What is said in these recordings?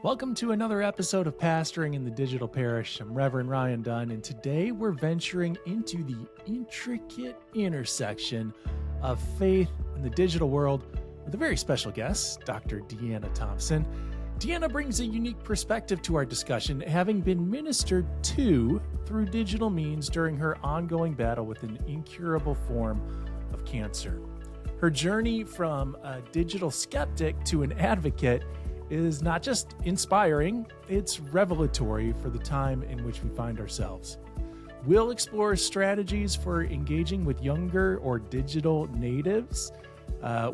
Welcome to another episode of Pastoring in the Digital Parish. I'm Reverend Ryan Dunn, and today we're venturing into the intricate intersection of faith and the digital world with a very special guest, Dr. Deanna Thompson. Deanna brings a unique perspective to our discussion, having been ministered to through digital means during her ongoing battle with an incurable form of cancer. Her journey from a digital skeptic to an advocate is not just inspiring, it's revelatory for the time in which we find ourselves. We'll explore strategies for engaging with younger or digital natives.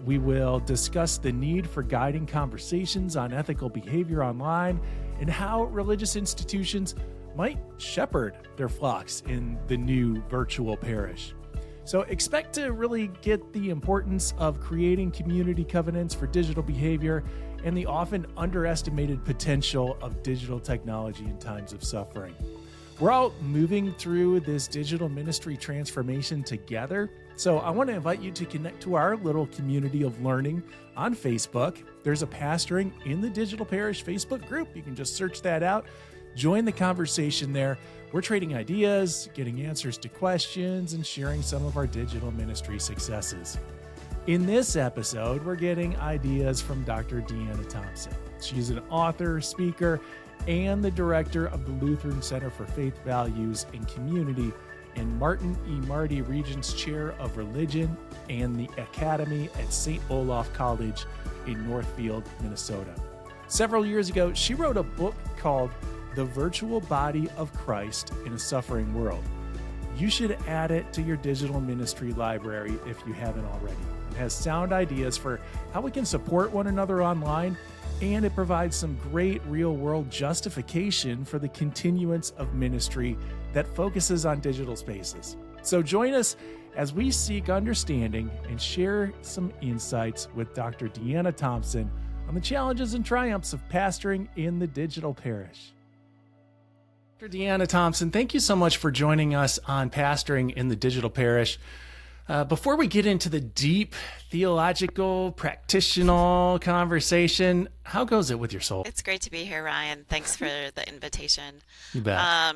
We will discuss the need for guiding conversations on ethical behavior online and how religious institutions might shepherd their flocks in the new virtual parish. So expect to really get the importance of creating community covenants for digital behavior and the often underestimated potential of digital technology in times of suffering. We're all moving through this digital ministry transformation together. So I want to invite you to connect to our little community of learning on Facebook. There's a Pastoring in the Digital Parish Facebook group. You can just search that out. Join the conversation there. We're trading ideas, getting answers to questions, and sharing some of our digital ministry successes. In this episode, we're getting ideas from Dr. Deanna Thompson. She's an author, speaker, and the director of the Lutheran Center for Faith, Values, and Community, and Marty Regents Chair of Religion and the Academy at St. Olaf College in Northfield, Minnesota. Several years ago, she wrote a book called The Virtual Body of Christ in a Suffering World. You should add it to your digital ministry library if you haven't already. It has sound ideas for how we can support one another online, and it provides some great real-world justification for the continuance of ministry that focuses on digital spaces. So join us as we seek understanding and share some insights with Dr. Deanna Thompson on the challenges and triumphs of pastoring in the digital parish. Dr. Deanna Thompson, thank you so much for joining us on Pastoring in the Digital Parish. Before we get into the deep theological, practitioner conversation, how goes it with your soul? It's great to be here, Ryan. Thanks for the invitation. You bet.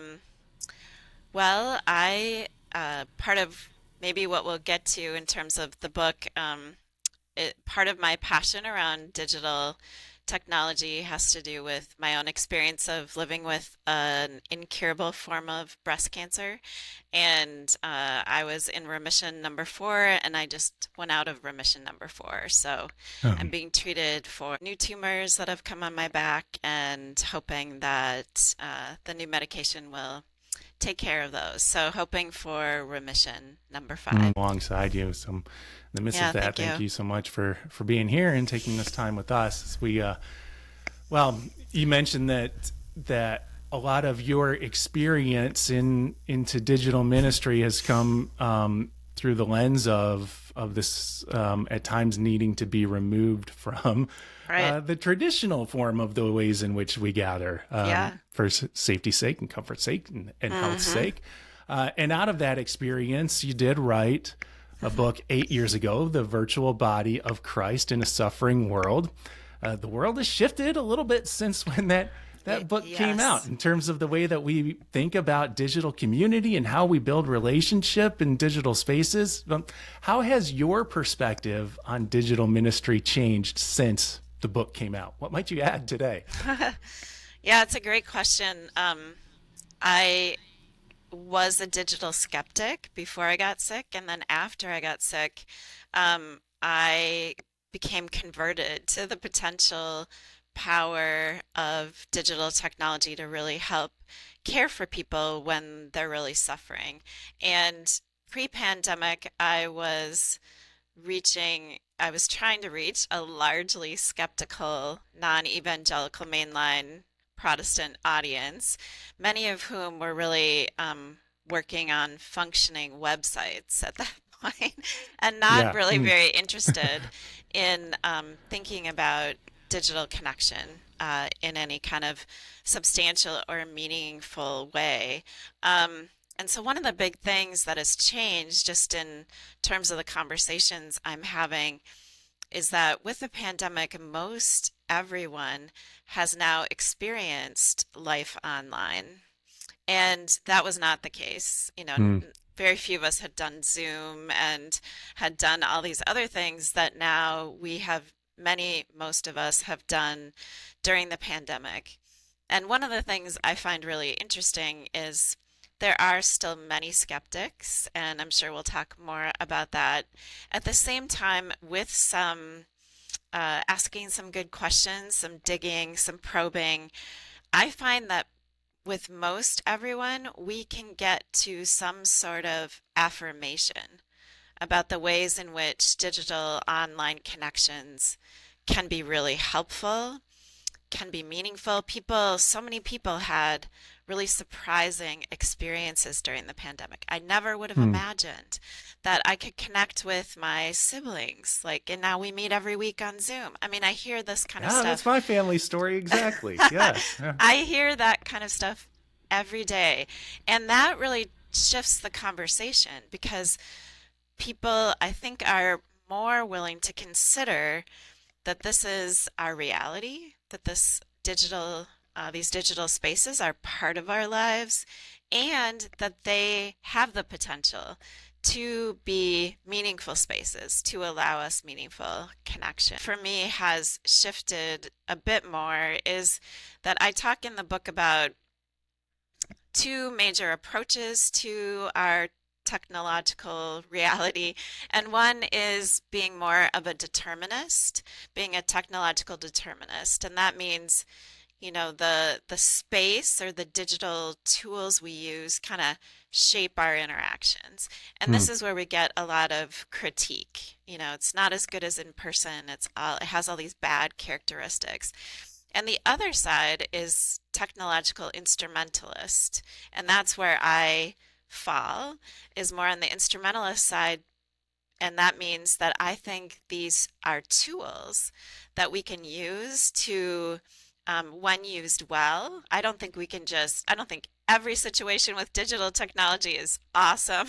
Well, part of maybe what we'll get to in terms of the book, part of my passion around digital technology has to do with my own experience of living with an incurable form of breast cancer. And I was in remission number 4, and I just went out of remission number 4. So I'm being treated for new tumors that have come on my back and hoping that the new medication will take care of those. So hoping for remission number 5. Alongside you. So in the midst of that, thank you so much for being here and taking this time with us. You mentioned that a lot of your experience into digital ministry has come through the lens of this at times needing to be removed from the traditional form of the ways in which we gather for safety's sake and comfort's sake and health's sake. And out of that experience, you did write a book 8 years ago, The Virtual Body of Christ in a Suffering World. The world has shifted a little bit since when that book came out in terms of the way that we think about digital community and how we build relationship in digital spaces. How has your perspective on digital ministry changed since the book came out? What might you add today? Yeah, it's a great question. I was a digital skeptic before I got sick, and then after I got sick, I became converted to the potential power of digital technology to really help care for people when they're really suffering. And pre-pandemic, I was trying to reach a largely skeptical, non-evangelical mainline Protestant audience, many of whom were really working on functioning websites at that point and not really very interested in thinking about digital connection in any kind of substantial or meaningful way. And so one of the big things that has changed just in terms of the conversations I'm having is that with the pandemic, most everyone has now experienced life online. And that was not the case. Mm. Very few of us had done Zoom and had done all these other things that now most of us have done during the pandemic. And one of the things I find really interesting is there are still many skeptics, and I'm sure we'll talk more about that. At the same time, with some asking some good questions, some digging, some probing, I find that with most everyone, we can get to some sort of affirmation about the ways in which digital online connections can be really helpful, can be meaningful. So many people had really surprising experiences during the pandemic. I never would have Mm. imagined that I could connect with my siblings, and now we meet every week on Zoom. I mean, I hear this kind of Yeah, that's stuff. my family story exactly. Yes. Yeah. I hear that kind of stuff every day. And that really shifts the conversation because people, I think, are more willing to consider that this is our reality, that these digital spaces are part of our lives, and that they have the potential to be meaningful spaces, to allow us meaningful connection. For me, has shifted a bit more is that I talk in the book about two major approaches to our technological reality. And one is being more of a determinist, being a technological determinist. And that means, the space or the digital tools we use kind of shape our interactions. And Mm. this is where we get a lot of critique. It's not as good as in person. It has all these bad characteristics. And the other side is technological instrumentalist. And that's where I fall, is more on the instrumentalist side. And that means that I think these are tools that we can use to, when used well, I don't think every situation with digital technology is awesome.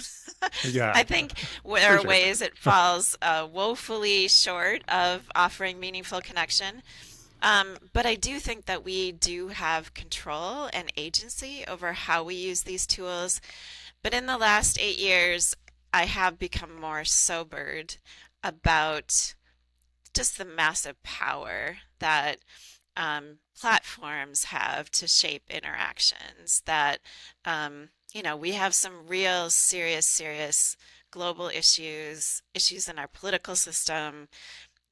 Yeah, I think there for are sure. ways it falls woefully short of offering meaningful connection. But I do think that we do have control and agency over how we use these tools. But in the last 8 years, I have become more sobered about just the massive power that platforms have to shape interactions. That, we have some real serious global issues in our political system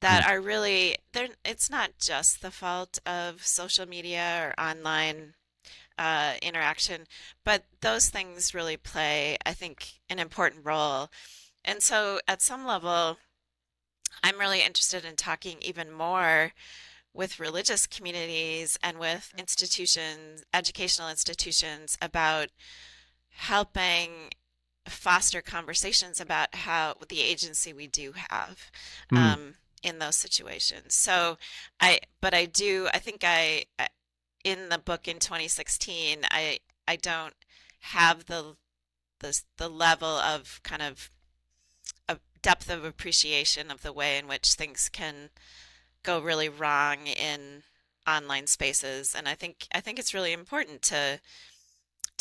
Mm. that are really there. It's not just the fault of social media or online interaction, but those things really play, I think, an important role. And so at some level, I'm really interested in talking even more with religious communities and with institutions, educational institutions, about helping foster conversations about how the agency we do have Mm. in those situations. But I think in the book in 2016, I don't have the level of kind of depth of appreciation of the way in which things can go really wrong in online spaces. And I think it's really important to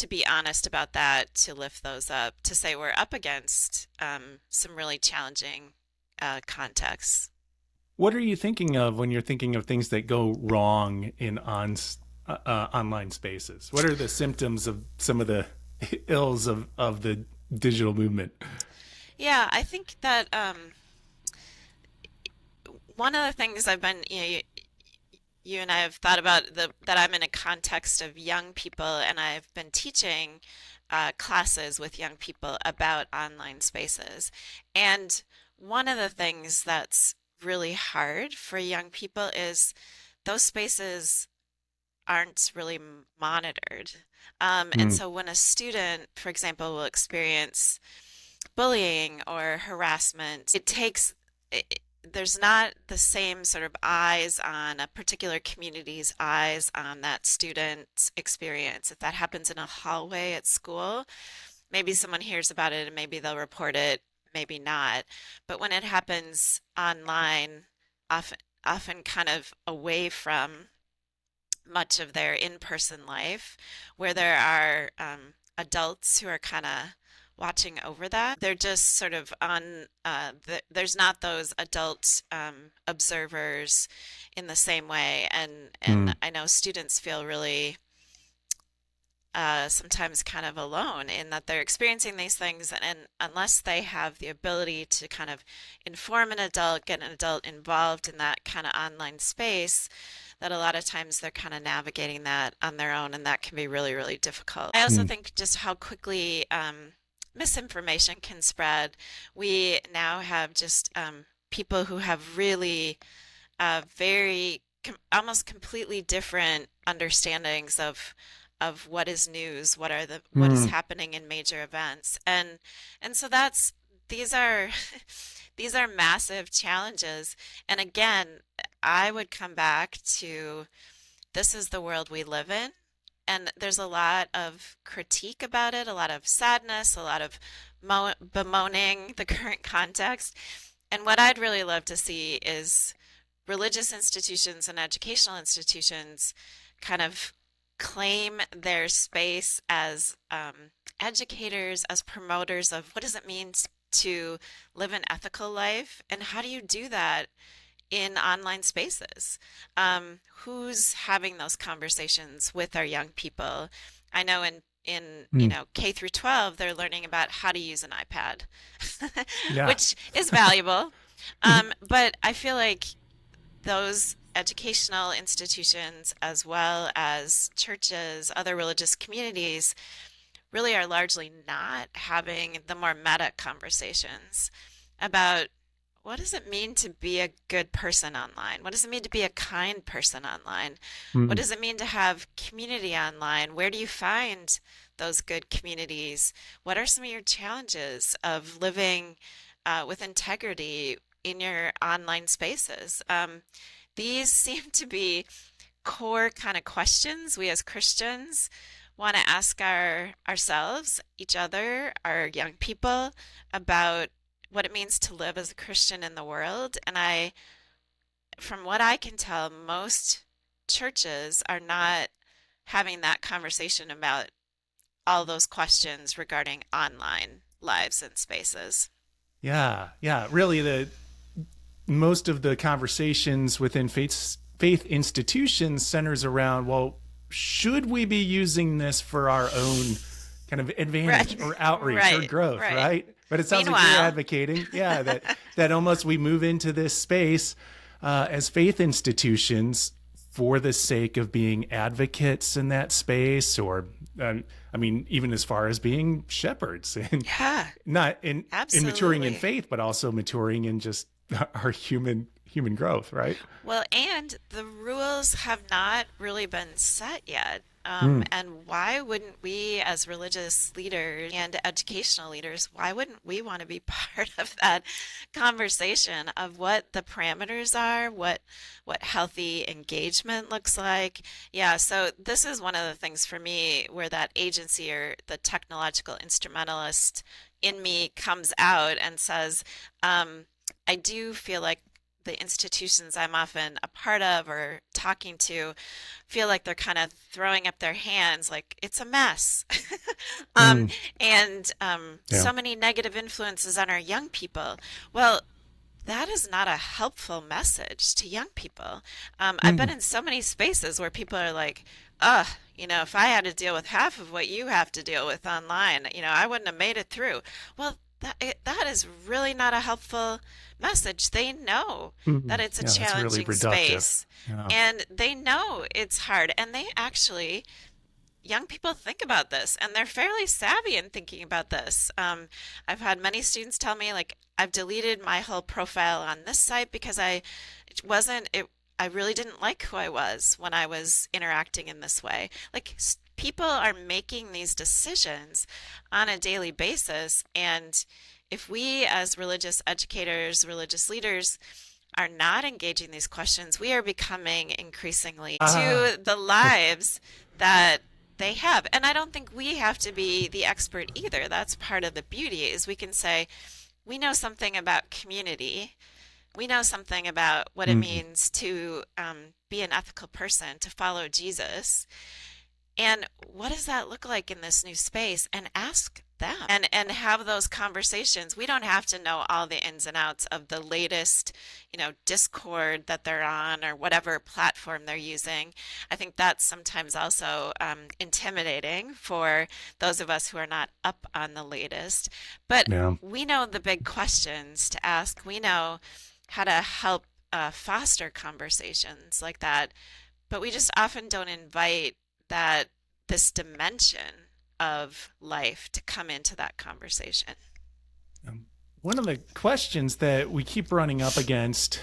be honest about that, to lift those up, to say we're up against some really challenging contexts. What are you thinking of when you're thinking of things that go wrong in online spaces? What are the symptoms of some of the ills of the digital movement? Yeah, I think that one of the things I've been, you and I have thought about that I'm in a context of young people, and I've been teaching classes with young people about online spaces. And one of the things that's really hard for young people is those spaces aren't really monitored. And Mm. so when a student, for example, will experience bullying or harassment, it, there's not the same sort of eyes on a particular community's eyes on that student's experience. If that happens in a hallway at school, maybe someone hears about it and maybe they'll report it, maybe not. But when it happens online, often often kind of away from much of their in-person life, where there are adults who are kind of watching over that. They're just sort of on, there's not those adult observers in the same way. And Mm. I know students feel really sometimes kind of alone in that they're experiencing these things, and unless they have the ability to kind of inform an adult, get an adult involved in that kind of online space, that a lot of times they're kind of navigating that on their own, and that can be really, really difficult. I also Mm. think just how quickly misinformation can spread. We now have just people who have really very almost completely different understandings of what is news, what is Mm. happening in major events, and so that's these are these are massive challenges. And again, I would come back to this is the world we live in, and there's a lot of critique about it, a lot of sadness, a lot of bemoaning the current context. And what I'd really love to see is religious institutions and educational institutions kind of claim their space as educators, as promoters of what does it mean to live an ethical life, and how do you do that in online spaces? Who's having those conversations with our young people? I know in Mm. K through 12, they're learning about how to use an iPad, Yeah. which is valuable. But I feel like those educational institutions, as well as churches, other religious communities, really are largely not having the more meta conversations about what does it mean to be a good person online? What does it mean to be a kind person online? What Mm. does it mean to have community online? Where do you find those good communities? What are some of your challenges of living with integrity in your online spaces? These seem to be core kind of questions we as Christians want to ask ourselves, each other, our young people, about what it means to live as a Christian in the world. And from what I can tell, most churches are not having that conversation about all those questions regarding online lives and spaces. Yeah. Yeah. Really, the most of the conversations within faith institutions centers around, well, should we be using this for our own kind of advantage Right, or outreach or right, growth, right. right? But it sounds like you're Meanwhile, advocating, yeah, that almost we move into this space as faith institutions for the sake of being advocates in that space, or I mean, even as far as being shepherds and yeah, not in maturing in absolutely. faith, but also maturing in just our human growth, right? Well, and the rules have not really been set yet. Mm. And why wouldn't we, as religious leaders and educational leaders, why wouldn't we want to be part of that conversation of what the parameters are, what healthy engagement looks like? Yeah, so this is one of the things for me where that agency or the technological instrumentalist in me comes out and says, I do feel like the institutions I'm often a part of or talking to feel like they're kind of throwing up their hands like it's a mess. um, Mm. and Yeah. so many negative influences on our young people. Well, that is not a helpful message to young people. I've been Mm. in so many spaces where people are like, ugh, if I had to deal with half of what you have to deal with online, I wouldn't have made it through. Well, that is really not a helpful message. They know that Mm. it's a Yeah, that's really challenging reductive. space, Yeah. and they know it's hard, and they actually young people think about this and they're fairly savvy in thinking about this. I've had many students tell me, like, I've deleted my whole profile on this site because it wasn't, it, I really didn't like who I was when I was interacting in this way. Like, people are making these decisions on a daily basis. And if we, as religious educators, religious leaders, are not engaging these questions, we are becoming increasingly Ah. to the lives that they have. And I don't think we have to be the expert either. That's part of the beauty is we can say, we know something about community. we know something about what it Mm. means to be an ethical person, to follow Jesus. And what does that look like in this new space? And ask them and have those conversations. We don't have to know all the ins and outs of the latest, Discord that they're on or whatever platform they're using. I think that's sometimes also intimidating for those of us who are not up on the latest. But Yeah. we know the big questions to ask. We know how to help foster conversations like that, but we just often don't invite that this dimension of life to come into that conversation. One of the questions that we keep running up against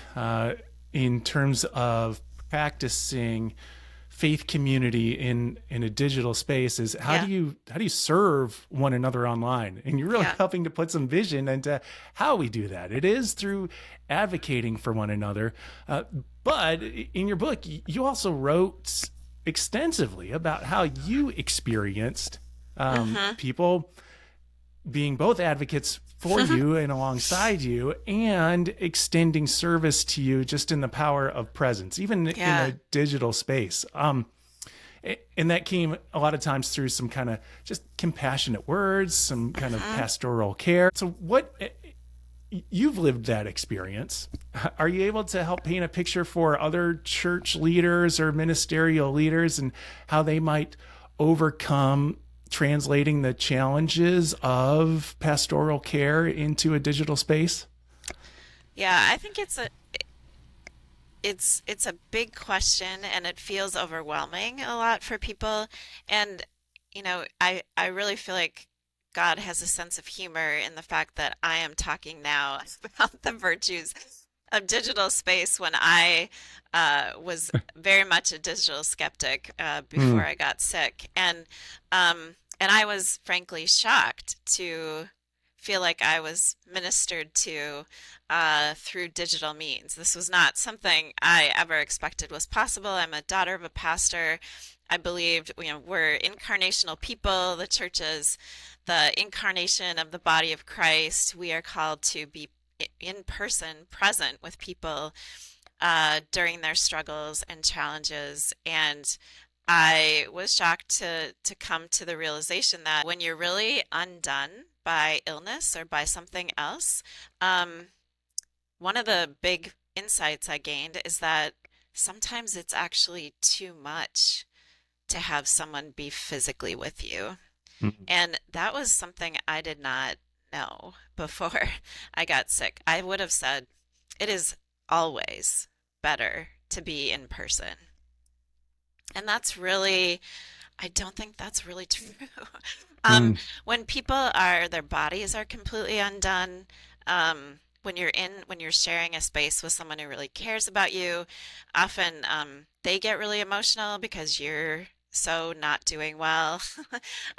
in terms of practicing faith community in a digital space is how do you serve one another online? And you're really helping to put some vision into how we do that. It is through advocating for one another. But in your book, you also wrote extensively about how you experienced people being both advocates for you and alongside you, and extending service to you just in the power of presence, even in a digital space. And that came a lot of times through some kind of just compassionate words, some kind of pastoral care. So you've lived that experience. Are you able to help paint a picture for other church leaders or ministerial leaders and how they might overcome translating the challenges of pastoral care into a digital space? Yeah, I think it's a big question, and it feels overwhelming a lot for people. And I really feel like God has a sense of humor in the fact that I am talking now about the virtues of digital space when I was very much a digital skeptic before I got sick, and I was frankly shocked to feel like I was ministered to through digital means. This was not something I ever expected was possible. I'm a daughter of a pastor. I believed, we're incarnational people. The church is the incarnation of the body of Christ. We are called to be in person, present with people during their struggles and challenges. And I was shocked to come to the realization that when you're really undone by illness or by something else, one of the big insights I gained is that sometimes it's actually too much to have someone be physically with you. And that was something I did not know before I got sick. I would have said it is always better to be in person. And I don't think that's really true. When their bodies are completely undone, when you're sharing a space with someone who really cares about you, often they get really emotional because you're so not doing well.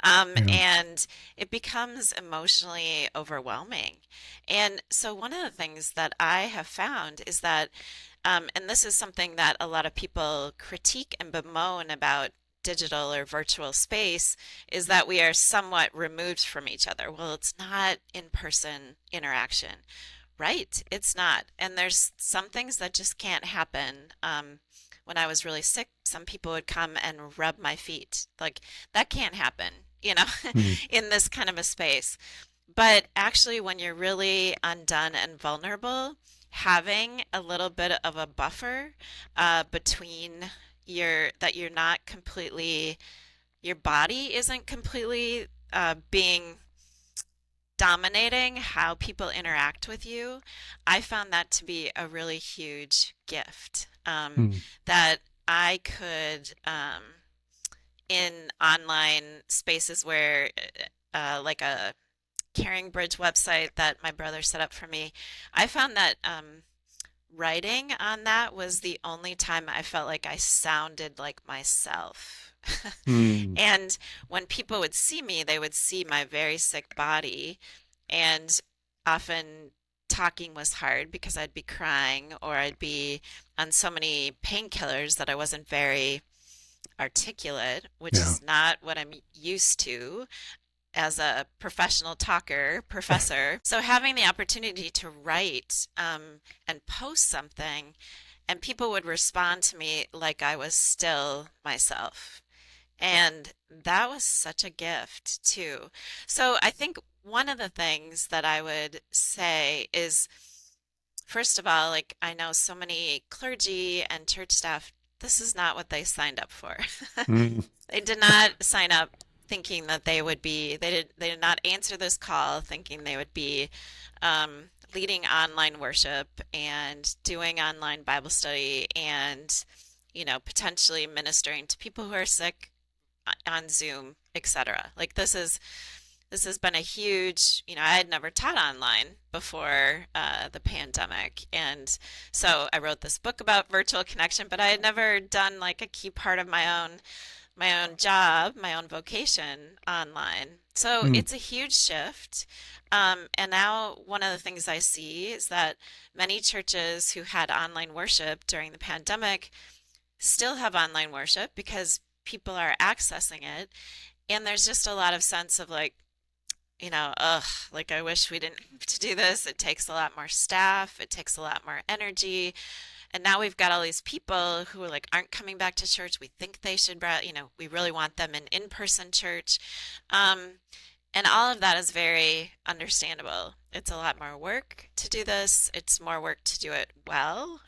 And it becomes emotionally overwhelming. And so one of the things that I have found is that, and this is something that a lot of people critique and bemoan about digital or virtual space, is that we are somewhat removed from each other. Well, it's not in-person interaction. Right, it's not. And there's some things that just can't happen. When I was really sick, some people would come and rub my feet. Like, that can't happen, in this kind of a space. But actually, when you're really undone and vulnerable, having a little bit of a buffer between that you're not completely, your body isn't completely being dominating how people interact with you, I found that to be a really huge gift. That I could, in online spaces where, like a Caring Bridge website that my brother set up for me, I found that writing on that was the only time I felt like I sounded like myself. And when people would see me, they would see my very sick body, and often talking was hard because I'd be crying or I'd be on so many painkillers that I wasn't very articulate, which is not what I'm used to. as a professional talker, professor. So having the opportunity to write and post something, and people would respond to me like I was still myself. And that was such a gift too. So I think one of the things that I would say is, first of all, like I know so many clergy and church staff, this is not what they signed up for. Mm. They did not sign up thinking that they did not answer this call thinking they would be leading online worship and doing online Bible study and, potentially ministering to people who are sick on Zoom, etc. Like this has been a huge, I had never taught online before the pandemic. And so I wrote this book about virtual connection, but I had never done like a key part of my own job, my own vocation online. So Mm. it's a huge shift. And now one of the things I see is that many churches who had online worship during the pandemic still have online worship because people are accessing it. And there's just a lot of sense of like, ugh, like I wish we didn't have to do this. It takes a lot more staff, it takes a lot more energy. And now we've got all these people who are like aren't coming back to church. We think they should, we really want them in-person church. And all of that is very understandable. It's a lot more work to do this. It's more work to do it well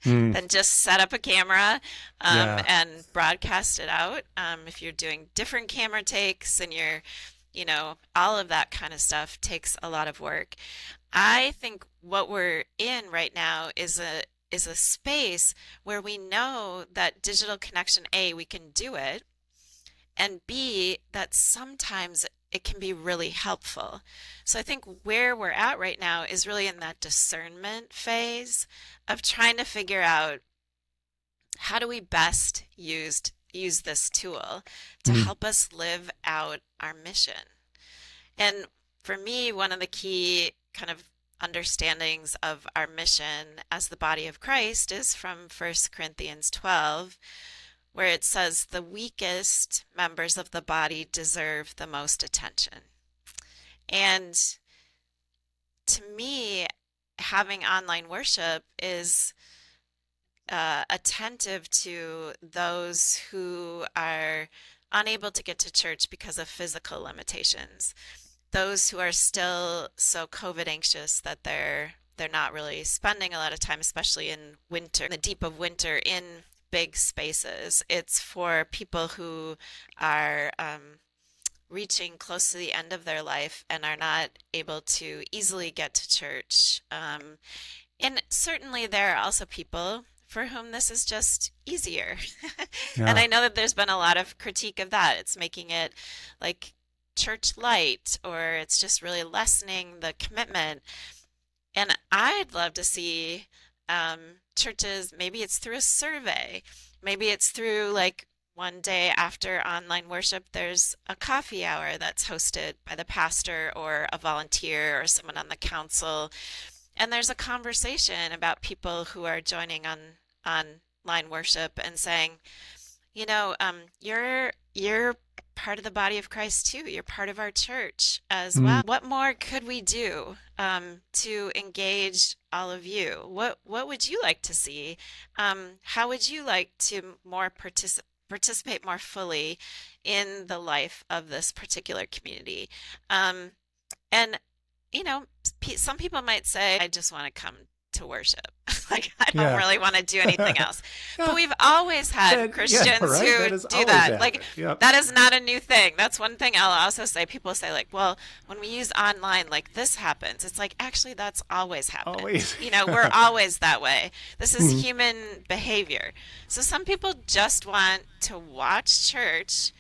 Mm. than just set up a camera Yeah. and broadcast it out. If you're doing different camera takes and all of that kind of stuff takes a lot of work. I think what we're in right now is a space where we know that digital connection, A, we can do it, and B, that sometimes it can be really helpful. So I think where we're at right now is really in that discernment phase of trying to figure out how do we best use this tool to Mm. help us live out our mission. And for me, one of the key kind of understandings of our mission as the body of Christ is from 1 Corinthians 12, where it says the weakest members of the body deserve the most attention. And to me, having online worship is attentive to those who are unable to get to church because of physical limitations, those who are still so COVID anxious that they're not really spending a lot of time, especially in winter, in the deep of winter, in big spaces. It's for people who are reaching close to the end of their life and are not able to easily get to church. And certainly there are also people for whom this is just easier. And Yeah. I know that there's been a lot of critique of that. It's making it like church light, or it's just really lessening the commitment. And I'd love to see churches, maybe it's through a survey, maybe it's through like one day after online worship, there's a coffee hour that's hosted by the pastor or a volunteer or someone on the council. And there's a conversation about people who are joining on online worship and saying, you're part of the body of Christ too. You're part of our church as Mm. well. What more could we do to engage all of you? What would you like to see? How would you like to more participate more fully in the life of this particular community? And some people might say, I just want to come to worship. Like, I don't Yeah. really want to do anything else. But Yeah. we've always had Christians Yeah, right? who That is do always that. happened. Like, Yep. that is not a new thing. That's one thing I'll also say. People say, like, well, when we use online, like, this happens. It's like, actually, that's always happened. Always. We're always that way. This is Mhm. human behavior. So some people just want to watch church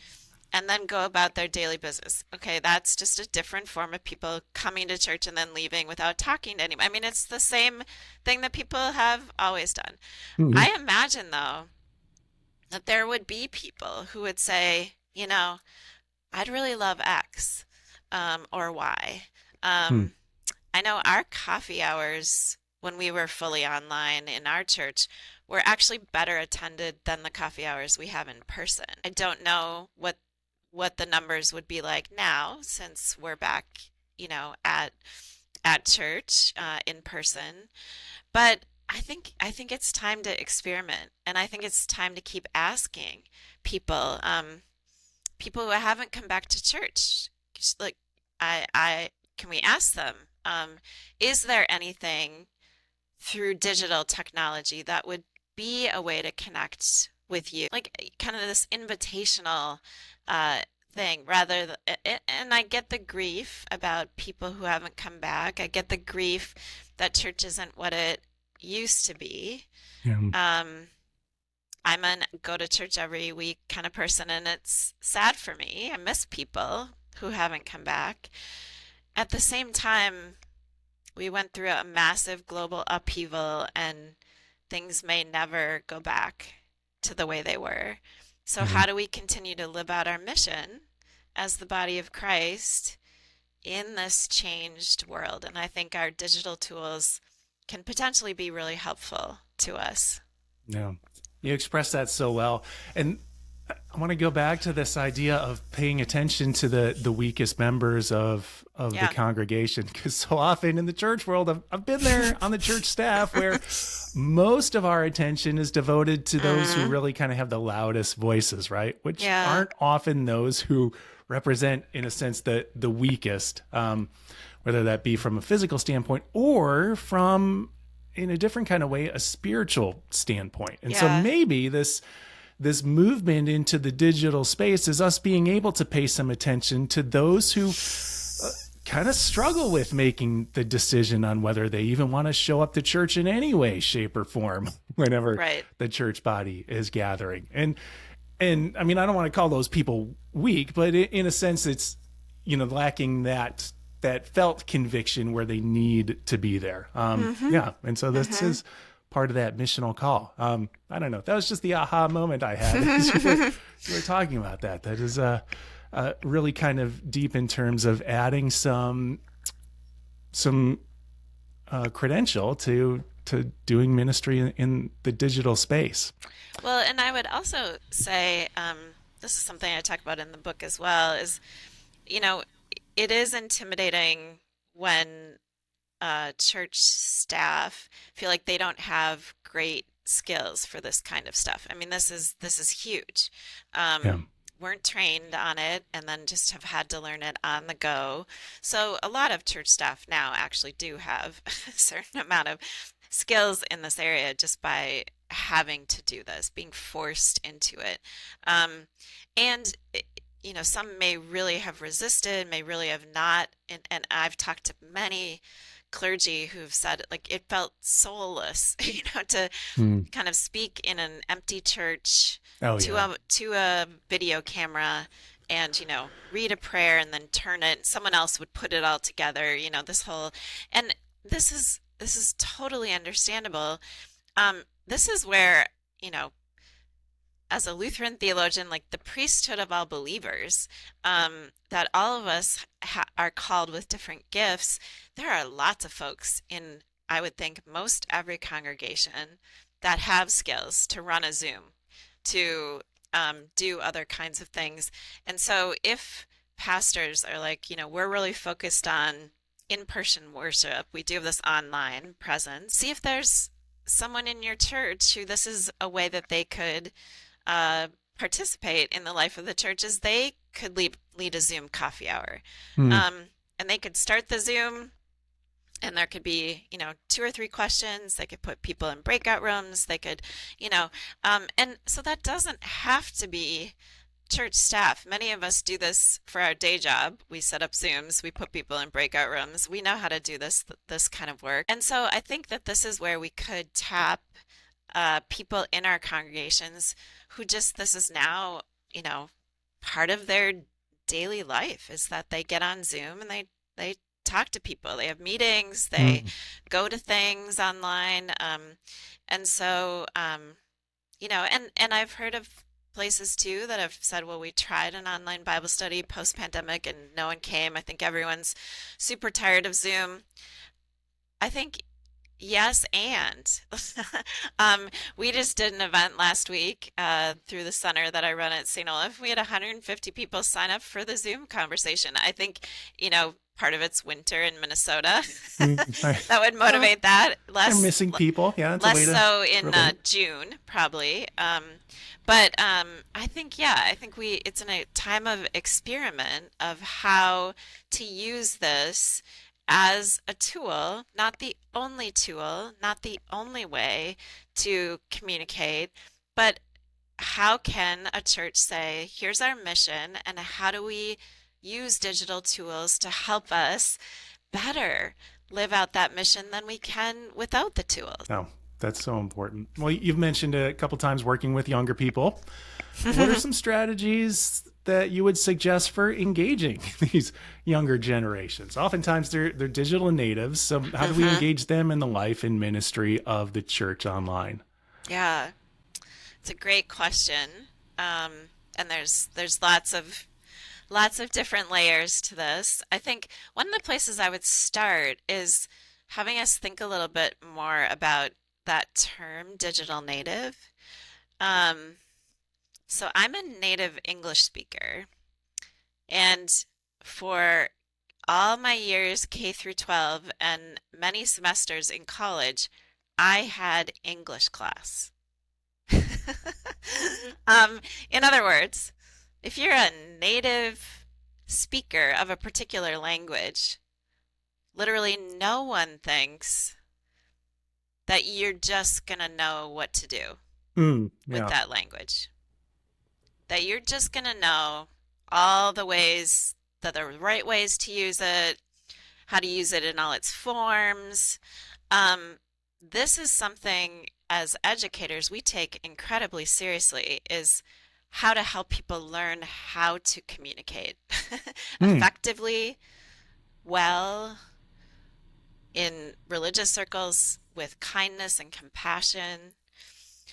and then go about their daily business. Okay, that's just a different form of people coming to church and then leaving without talking to anyone. I mean, it's the same thing that people have always done. Mhm. I imagine, though, that there would be people who would say, I'd really love X or Y. Hmm. I know our coffee hours when we were fully online in our church were actually better attended than the coffee hours we have in person. I don't know what what the numbers would be like now, since we're back, at church in person. But I think it's time to experiment, and I think it's time to keep asking people, people who haven't come back to church, like, I can we ask them, is there anything through digital technology that would be a way to connect with you, like kind of this invitational uh, thing, and I get the grief about people who haven't come back. I get the grief that church isn't what it used to be. Yeah. I'm a go to church every week kind of person, and it's sad for me. I miss people who haven't come back. At the same time, we went through a massive global upheaval, and things may never go back to the way they were. So, Mhm. how do we continue to live out our mission as the body of Christ in this changed world? And I think our digital tools can potentially be really helpful to us. Yeah. You express that so well. And I want to go back to this idea of paying attention to the weakest members of the Yeah. congregation, because so often in the church world, I've been there on the church staff where most of our attention is devoted to those who really kind of have the loudest voices, right? Which Yeah. aren't often those who represent, in a sense, the weakest, whether that be from a physical standpoint or from, in a different kind of way, a spiritual standpoint. And so Yeah. maybe this movement into the digital space is us being able to pay some attention to those who kind of struggle with making the decision on whether they even want to show up to church in any way, shape, or form whenever Right. the church body is gathering. And I mean, I don't want to call those people weak, but in a sense, it's, lacking that felt conviction where they need to be there. Yeah. And so this is part of that missional call. I don't know. That was just the aha moment I had as you were talking about that. That is really kind of deep in terms of adding some credential to doing ministry in the digital space. Well, and I would also say, this is something I talk about in the book as well, is, you know, it is intimidating when church staff feel like they don't have great skills for this kind of stuff. I mean, this is huge. Yeah. Weren't trained on it, and then just have had to learn it on the go. So a lot of church staff now actually do have a certain amount of skills in this area just by having to do this, being forced into it. And some may really have resisted, may really have not. And I've talked to many clergy who've said like it felt soulless, to kind of speak in an empty church Oh, to yeah. a video camera, and read a prayer and then turn it. Someone else would put it all together. This whole, and this is totally understandable. This is where, as a Lutheran theologian, like the priesthood of all believers, that all of us are called with different gifts. There are lots of folks in, I would think, most every congregation that have skills to run a Zoom, to do other kinds of things. And so if pastors are like, we're really focused on in-person worship, we do have this online presence, see if there's someone in your church who this is a way that they could participate in the life of the church, is they could lead a Zoom coffee hour. And they could start the Zoom, and there could be, 2 or 3 questions. They could put people in breakout rooms. They could, and so that doesn't have to be church staff. Many of us do this for our day job. We set up Zooms, we put people in breakout rooms. We know how to do this kind of work. And so I think that this is where we could tap people in our congregations who just, this is now, part of their daily life, is that they get on Zoom and they talk to people. They have meetings, they go to things online. And so, and I've heard of places too that have said, well, we tried an online Bible study post-pandemic and no one came. I think everyone's super tired of Zoom. I think Yes, and we just did an event last week through the center that I run at St. Olaf. We had 150 people sign up for the Zoom conversation. I think, part of it's winter in Minnesota. Right. That would Well, motivate that. they're missing people. Yeah, it's a Less way to so in relate. June, probably. But I think, yeah, I think it's in a time of experiment of how to use this as a tool, not the only tool, not the only way to communicate, but how can a church say, here's our mission, and how do we use digital tools to help us better live out that mission than we can without the tools? Oh, that's so important. Well, you've mentioned a couple times working with younger people. What are some strategies that you would suggest for engaging these younger generations? Oftentimes they're digital natives. So how do we Hmm. engage them in the life and ministry of the church online? Yeah, it's a great question. And there's lots of different layers to this. I think one of the places I would start is having us think a little bit more about that term digital native. Um, so I'm a native English speaker, and for all my years K through 12 and many semesters in college, I had English class. Um, in other words, if you're a native speaker of a particular language, literally no one thinks that you're just gonna know what to do with Yeah. that language. That you're just gonna know all the ways that the right ways to use it, how to use it in all its forms. This is something as educators we take incredibly seriously is how to help people learn how to communicate Mm. effectively, well, in religious circles with kindness and compassion.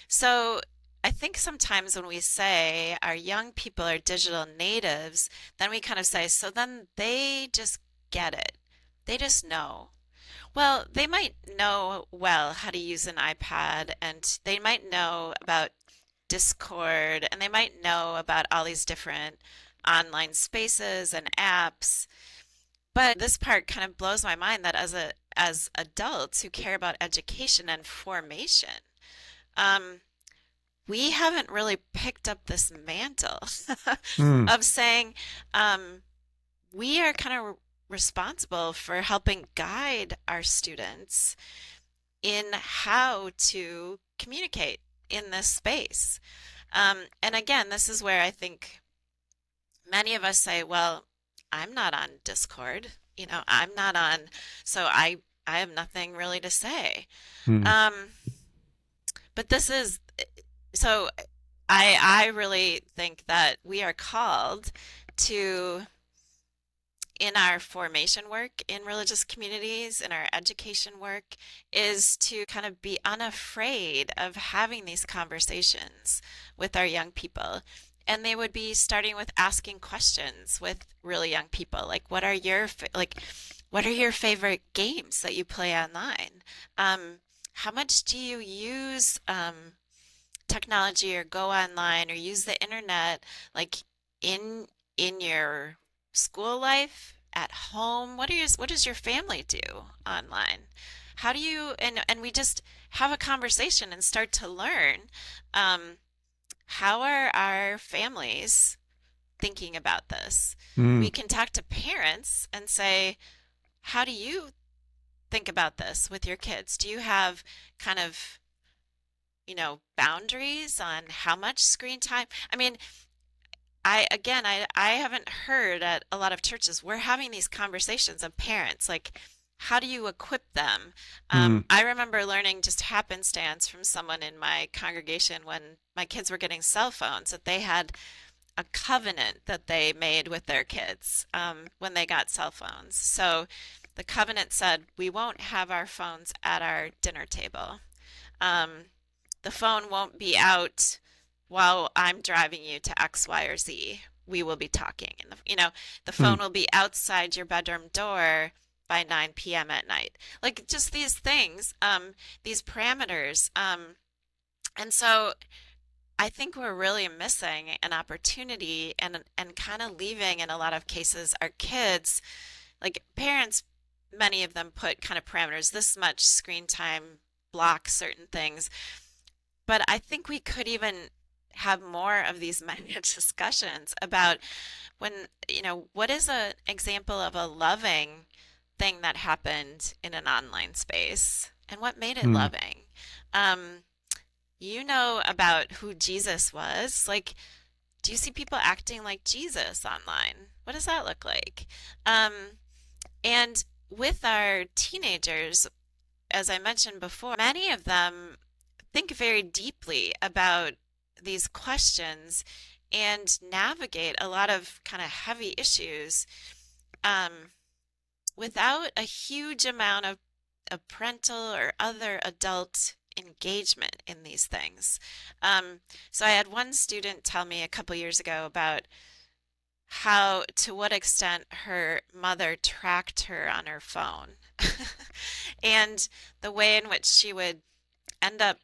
So I think sometimes when we say our young people are digital natives, then we kind of say, so then they just get it. They just know. Well, they might know well how to use an iPad and they might know about Discord and they might know about all these different online spaces and apps. But this part kind of blows my mind that as adults who care about education and formation, um, we haven't really picked up this mantle Mm. of saying we are kind of responsible for helping guide our students in how to communicate in this space. And again, this is where I think many of us say, well, I'm not on Discord, I'm not on, so I have nothing really to say. Mm. Um, but this is so I really think that we are called to in our formation work in religious communities, in our education work, is to kind of be unafraid of having these conversations with our young people. And they would be starting with asking questions with really young people, like what are your favorite games that you play online? How much do you use technology or go online or use the internet like in your school life at home? What does your family do online? How do you and we just have a conversation and start to learn um, how are our families thinking about this? Mm. We can talk to parents and say, how do you think about this with your kids? Do you have kind of boundaries on how much screen time? I mean, I haven't heard at a lot of churches, we're having these conversations of parents, like, how do you equip them? Mm. I remember learning just happenstance from someone in my congregation when my kids were getting cell phones that they had a covenant that they made with their kids when they got cell phones. So the covenant said, we won't have our phones at our dinner table. Um, the phone won't be out while I'm driving you to X, Y, or Z. We will be talking, and the phone Mm. will be outside your bedroom door by 9 p.m. at night. Like just these things, these parameters. And so I think we're really missing an opportunity and kind of leaving in a lot of cases our kids, like parents, many of them put kind of parameters, this much screen time, block certain things. But I think we could even have more of these meta discussions about when, what is an example of a loving thing that happened in an online space and what made it Hmm. loving? Um, you know about who Jesus was. Like, do you see people acting like Jesus online? What does that look like? Um, and with our teenagers, as I mentioned before, many of them think very deeply about these questions and navigate a lot of kind of heavy issues um, without a huge amount of parental or other adult engagement in these things. So I had one student tell me a couple years ago about how, to what extent her mother tracked her on her phone and the way in which she would end up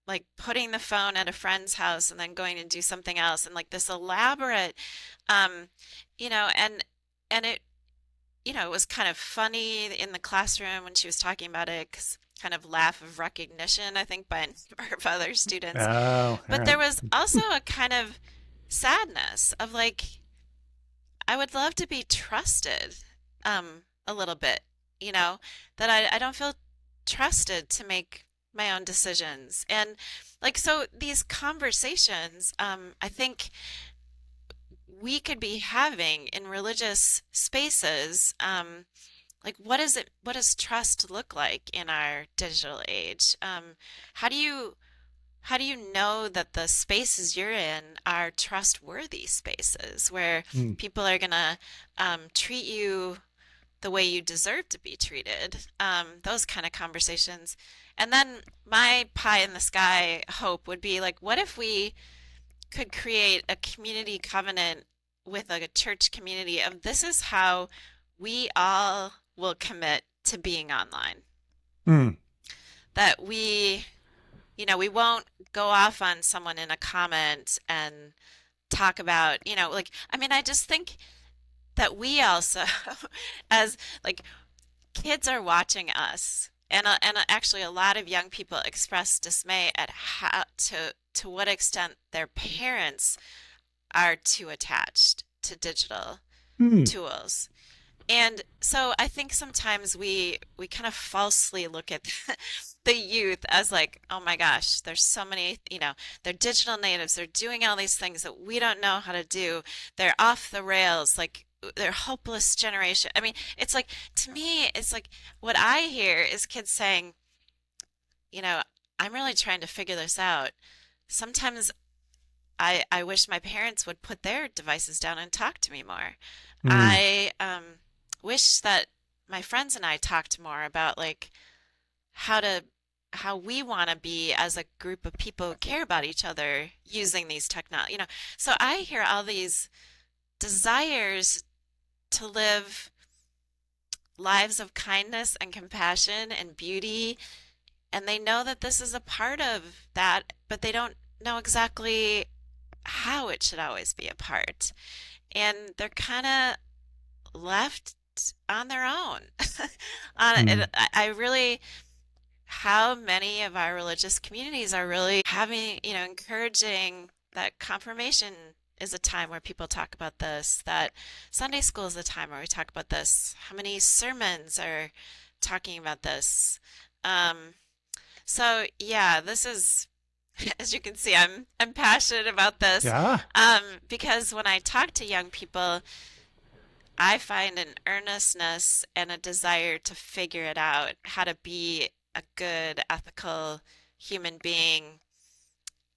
like putting the phone at a friend's house and then going to do something else and like this elaborate um and it it was kind of funny in the classroom when she was talking about it, 'cause kind of laugh of recognition, I think, by a number of other students. Oh, all But right. there was also a kind of sadness of like, I would love to be trusted a little bit, that I don't feel trusted to make my own decisions. And like, so these conversations, I think we could be having in religious spaces. Like, what does trust look like in our digital age? How do you how do you know that the spaces you're in are trustworthy spaces where Hmm. people are gonna treat you the way you deserve to be treated? Those kind of conversations. And then my pie in the sky hope would be like, what if we could create a community covenant with a church community of this is how we all will commit to being online. Hmm. That we won't go off on someone in a comment and talk about, like, I mean, I just think that we also, as like kids are watching us, and actually a lot of young people express dismay at how to what extent their parents are too attached to digital Hmm. tools. And so I think sometimes we kind of falsely look at the youth as like, oh my gosh, there's so many, they're digital natives, they're doing all these things that we don't know how to do. They're off the rails, like they're hopeless generation. I mean, it's like to me, it's like what I hear is kids saying, you know, I'm really trying to figure this out. Sometimes I wish my parents would put their devices down and talk to me more. Hmm. I wish that my friends and I talked more about like how to how we want to be as a group of people who care about each other using these technology. So I hear all these desires to live lives of kindness and compassion and beauty, and they know that this is a part of that, but they don't know exactly how it should always be a part. And they're kind of left on their own. Hmm. I really, how many of our religious communities are really having, encouraging that confirmation is a time where people talk about this, that Sunday school is a time where we talk about this. How many sermons are talking about this? Um, so yeah, this is, as you can see, I'm passionate about this, Yeah. because when I talk to young people, I find an earnestness and a desire to figure it out, how to be a good, ethical human being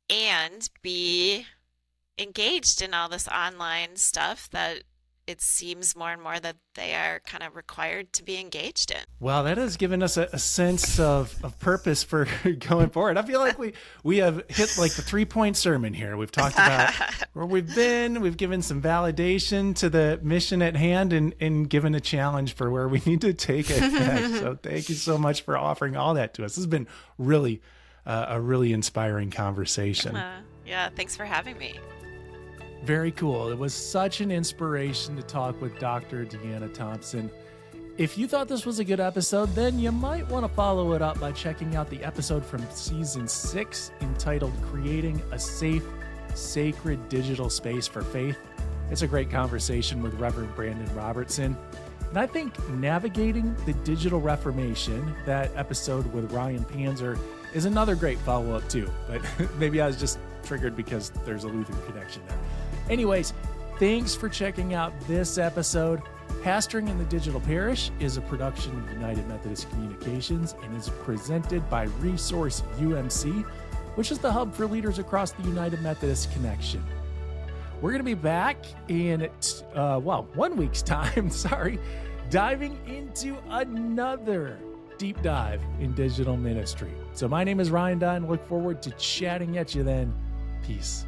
and be engaged in all this online stuff that it seems more and more that they are kind of required to be engaged in. Well, that has given us a sense of purpose for going forward. I feel like we have hit like the 3-point sermon here. We've talked about where we've been. We've given some validation to the mission at hand and given a challenge for where we need to take it next. So thank you so much for offering all that to us. This has been really a really inspiring conversation. Yeah, thanks for having me. Very cool. It was such an inspiration to talk with Dr. Deanna Thompson. If you thought this was a good episode, then you might want to follow it up by checking out the episode from season 6 entitled Creating a Safe, Sacred Digital Space for Faith. It's a great conversation with Reverend Brandon Robertson. And I think Navigating the Digital Reformation, that episode with Ryan Panzer, is another great follow-up too. But maybe I was just triggered because there's a Lutheran connection there. Anyways, thanks for checking out this episode. Pastoring in the Digital Parish is a production of United Methodist Communications and is presented by Resource UMC, which is the hub for leaders across the United Methodist Connection. We're going to be back in, 1 week's time, diving into another deep dive in digital ministry. So my name is Ryan Dunn. Look forward to chatting at you then. Peace.